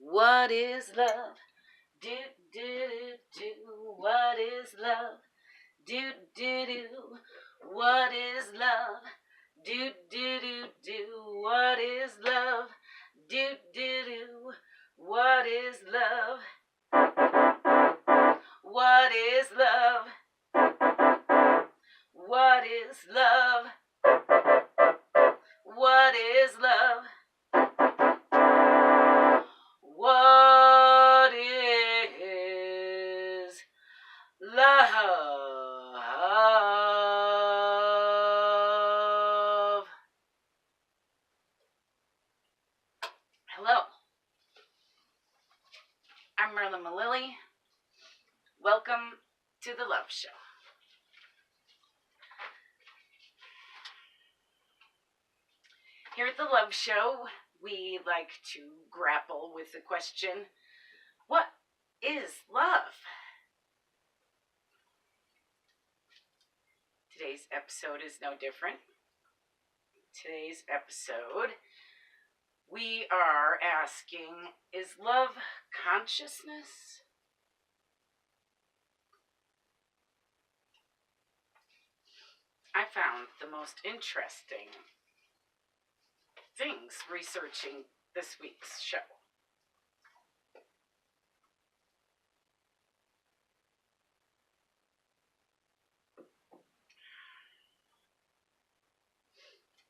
What is love? Do, do, do, what is love? Do, do, do, what is love? Do, do, do, what is love? Do, do, do, what is love? What is love? What is love? What is love? What is love? Hello, I'm Merlin Malilly. Welcome to The Love Show. Here at The Love Show, we like to grapple with the question, what is love? Today's episode is no different. Today's episode, we are asking, is love consciousness? I found the most interesting things researching this week's show.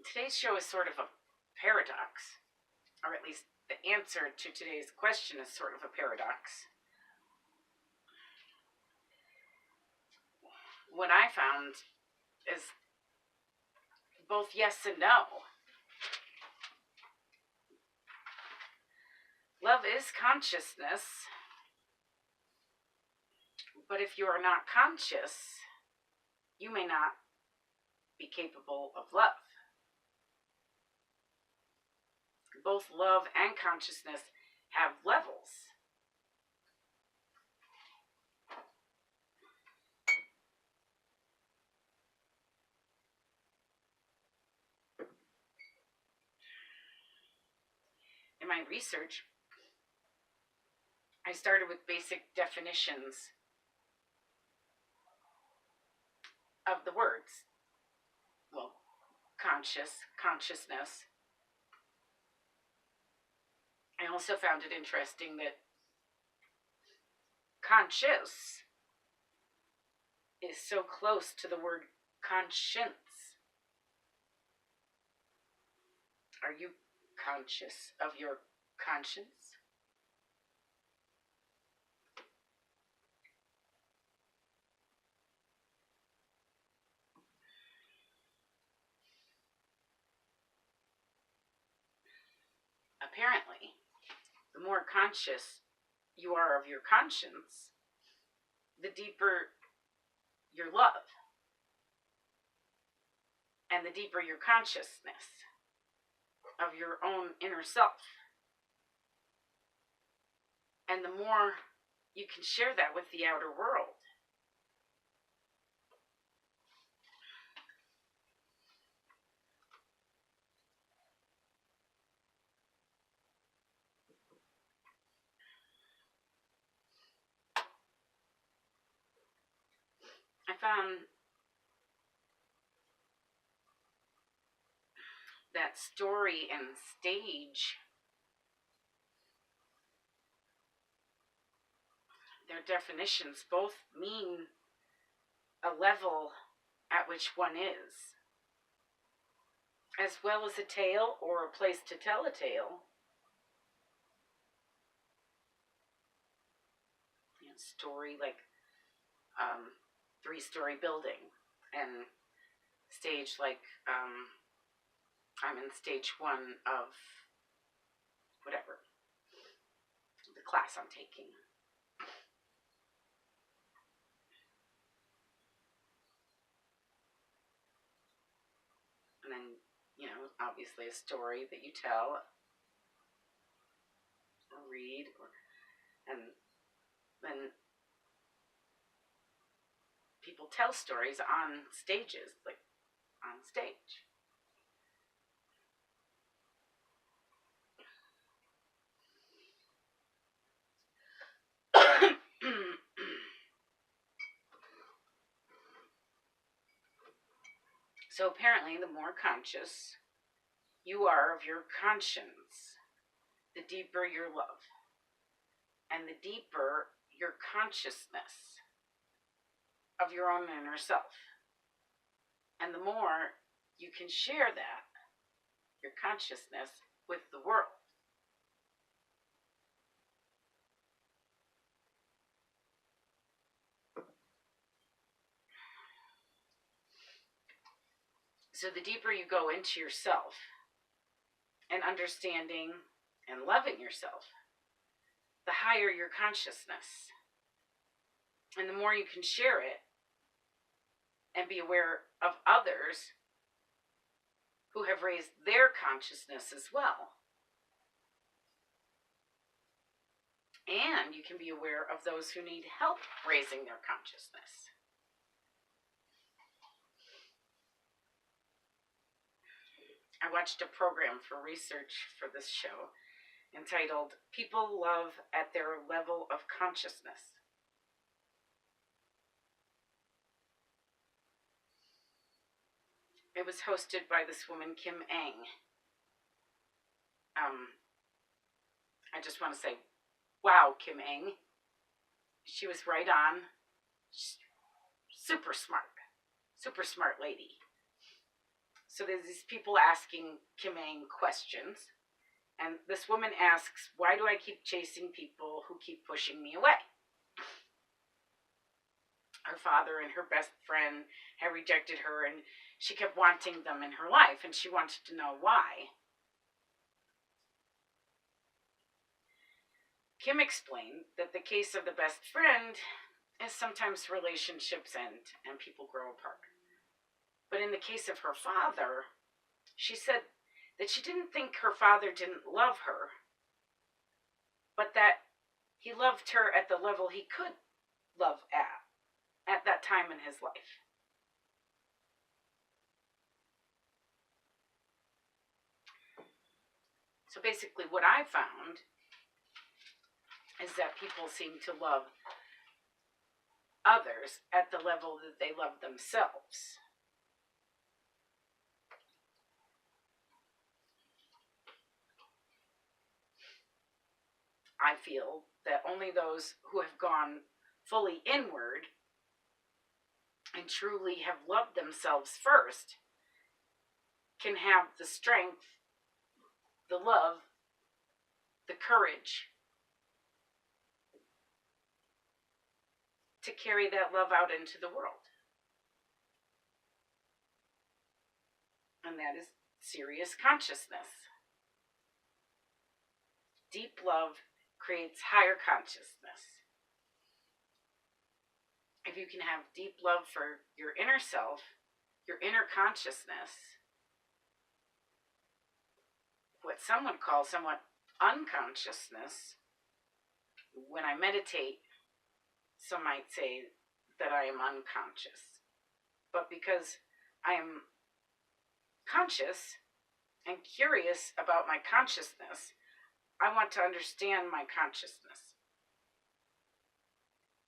Today's show is sort of a paradox, or at least the answer to today's question is sort of a paradox. What I found is both yes and no. Love is consciousness, but if you are not conscious, you may not be capable of love. Both love and consciousness have levels. In my research, I started with basic definitions of the words. Well, consciousness. I also found it interesting that conscious is so close to the word conscience. Are you conscious of your conscience? Apparently, the more conscious you are of your conscience, the deeper your love, and the deeper your consciousness of your own inner self. And the more you can share that with the outer world. I found that story and stage, their definitions both mean a level at which one is, as well as a tale or a place to tell a tale. Story like three-story building, and stage like I'm in stage 1 of whatever, the class I'm taking. And then, obviously a story that you tell or read, and then people tell stories on stages, like on stage. So apparently, the more conscious you are of your conscience, the deeper your love, and the deeper your consciousness of your own inner self. And the more you can share that, your consciousness, with the world. So the deeper you go into yourself and understanding and loving yourself, the higher your consciousness. And the more you can share it and be aware of others who have raised their consciousness as well. And you can be aware of those who need help raising their consciousness. I watched a program for research for this show entitled People Love at Their Level of Consciousness. It was hosted by this woman, Kim Eng. I just want to say, wow, Kim Eng. She was right on. Super smart lady. So there's these people asking Kim Eng questions. And this woman asks, why do I keep chasing people who keep pushing me away? Her father and her best friend had rejected her, and she kept wanting them in her life, and she wanted to know why. Kim explained that the case of the best friend is sometimes relationships end and people grow apart. But in the case of her father, she said that she didn't think her father didn't love her, but that he loved her at the level he could love at that time in his life. So basically what I found is that people seem to love others at the level that they love themselves. I feel that only those who have gone fully inward and truly have loved themselves first can have the strength, the love, the courage to carry that love out into the world. And that is serious consciousness. Deep love creates higher consciousness. If you can have deep love for your inner self, your inner consciousness, what some would call somewhat unconsciousness, when I meditate, some might say that I am unconscious. But because I am conscious and curious about my consciousness, I want to understand my consciousness.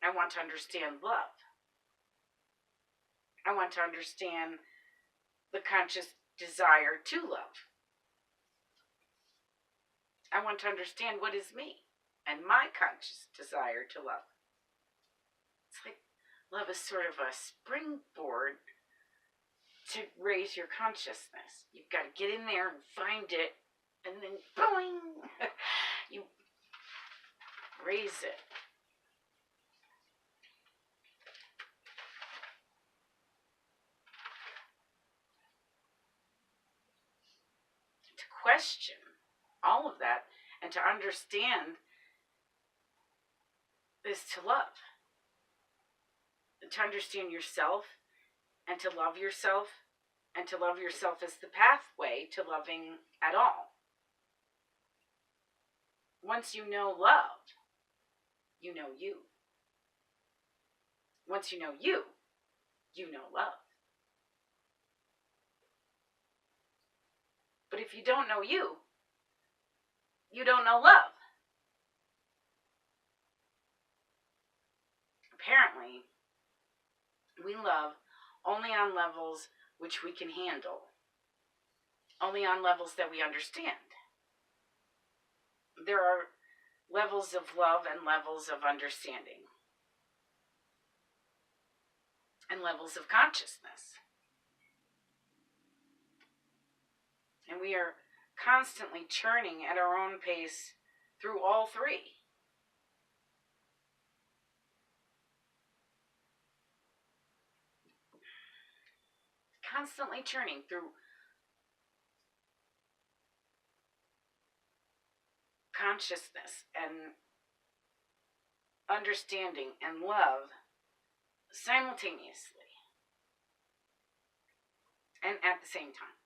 I want to understand love. I want to understand the conscious desire to love. I want to understand what is me and my conscious desire to love. It's like love is sort of a springboard to raise your consciousness. You've got to get in there and find it, and then boing, you raise it. To question all of that and to understand is to love. And to understand yourself and to love yourself, and to love yourself as the pathway to loving at all. Once you know love, you know you. Once you know you, you know love. But if you don't know you, you don't know love. Apparently, we love only on levels which we can handle, only on levels that we understand. There are levels of love and levels of understanding, and levels of consciousness. And we are constantly churning at our own pace through all three. Constantly churning through consciousness and understanding and love simultaneously and at the same time.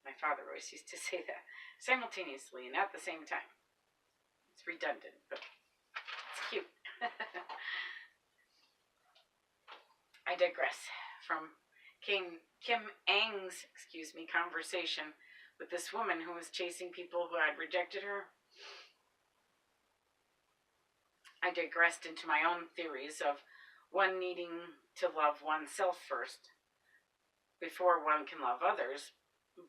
My father always used to say that. Simultaneously and at the same time. It's redundant, but it's cute. I digress from Kim Ang's conversation with this woman who was chasing people who had rejected her. I digressed into my own theories of one needing to love oneself first before one can love others.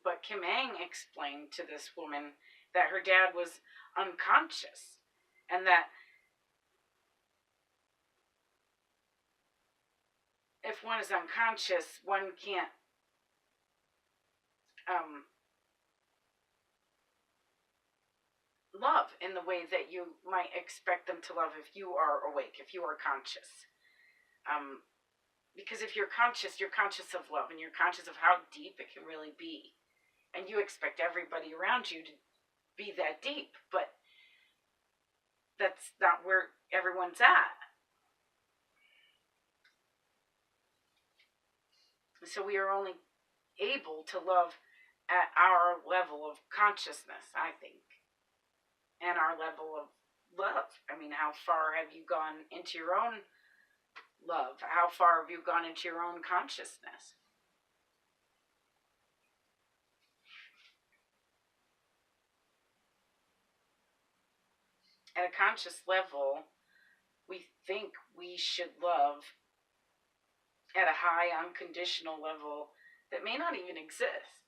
But Kim Ang explained to this woman that her dad was unconscious, and that if one is unconscious, one can't love in the way that you might expect them to love if you are awake, if you are conscious. Because if you're conscious of love, and you're conscious of how deep it can really be. And you expect everybody around you to be that deep, but that's not where everyone's at. So we are only able to love at our level of consciousness, I think, and our level of love. I mean, how far have you gone into your own love? How far have you gone into your own consciousness? At a conscious level, we think we should love at a high, unconditional level that may not even exist.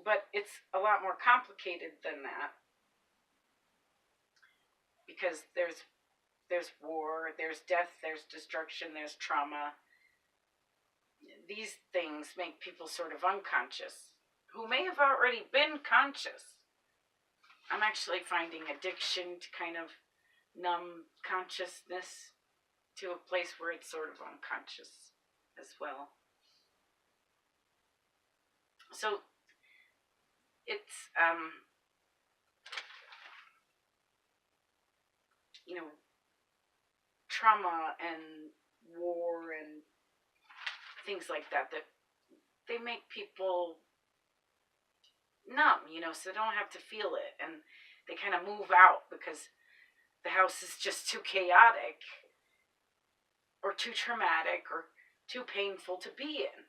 But it's a lot more complicated than that, because there's war, there's death, there's destruction, there's trauma. These things make people sort of unconscious, who may have already been conscious. I'm actually finding addiction to kind of numb consciousness to a place where it's sort of unconscious as well. So it's trauma and war and things like that they make people numb, so they don't have to feel it, and they kind of move out because the house is just too chaotic or too traumatic or too painful to be in.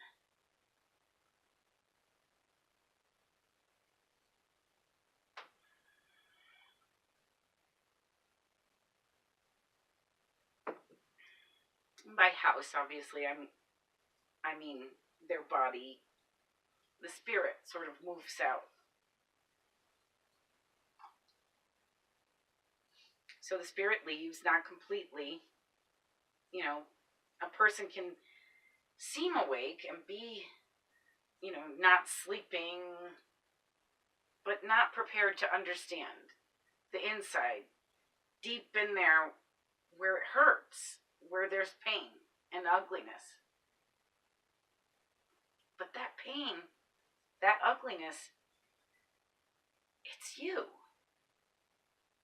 By house, obviously, I mean their body. The spirit sort of moves out. So the spirit leaves, not completely. A person can seem awake and be, not sleeping, but not prepared to understand the inside, deep in there, where it hurts, where there's pain and ugliness. But that pain, that ugliness, it's you.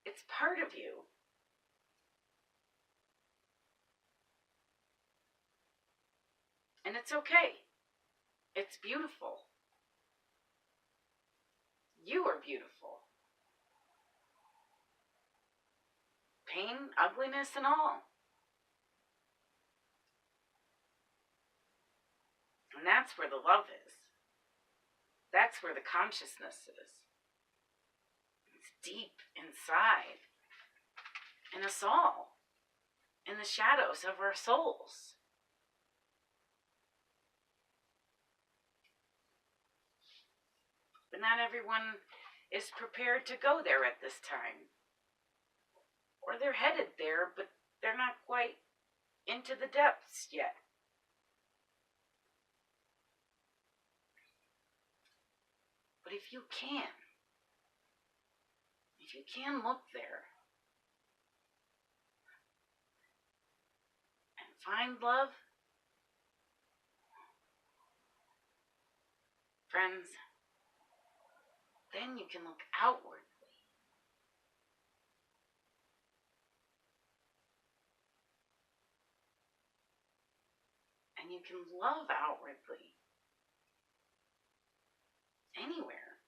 It's part of you. And it's okay. It's beautiful. You are beautiful. Pain, ugliness, and all. And that's where the love is. That's where the consciousness is. It's deep inside, in us all, in the shadows of our souls. But not everyone is prepared to go there at this time. Or they're headed there, but they're not quite into the depths yet. But if you can look there and find love, friends, then you can look outwardly. And you can love outwardly. Anywhere.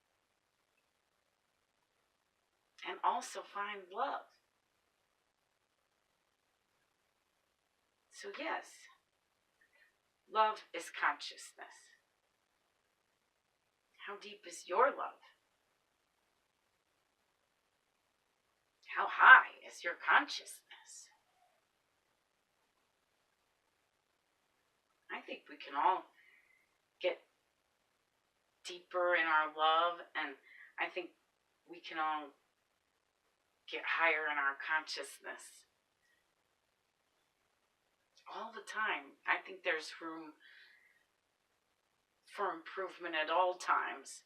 And also find love. So yes, love is consciousness. How deep is your love? How high is your consciousness? I think we can all get deeper in our love, and I think we can all get higher in our consciousness. All the time. I think there's room for improvement at all times.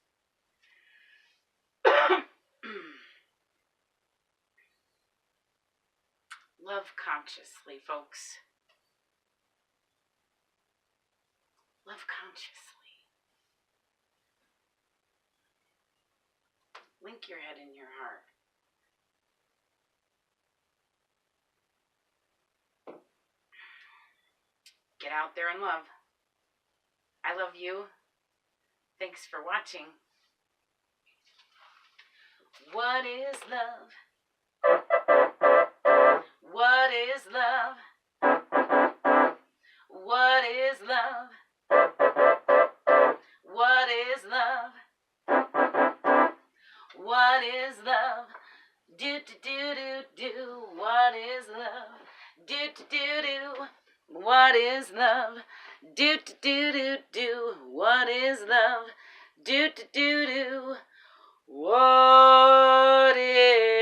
Love consciously, folks. Love consciously. Link your head in your heart. Get out there and love. I love you. Thanks for watching. What is love? What is love? What is love? What is love? What is love? Do do do do do. What is love? Do do do do. What is love? Do do do do do. What is love? Do do do do. What is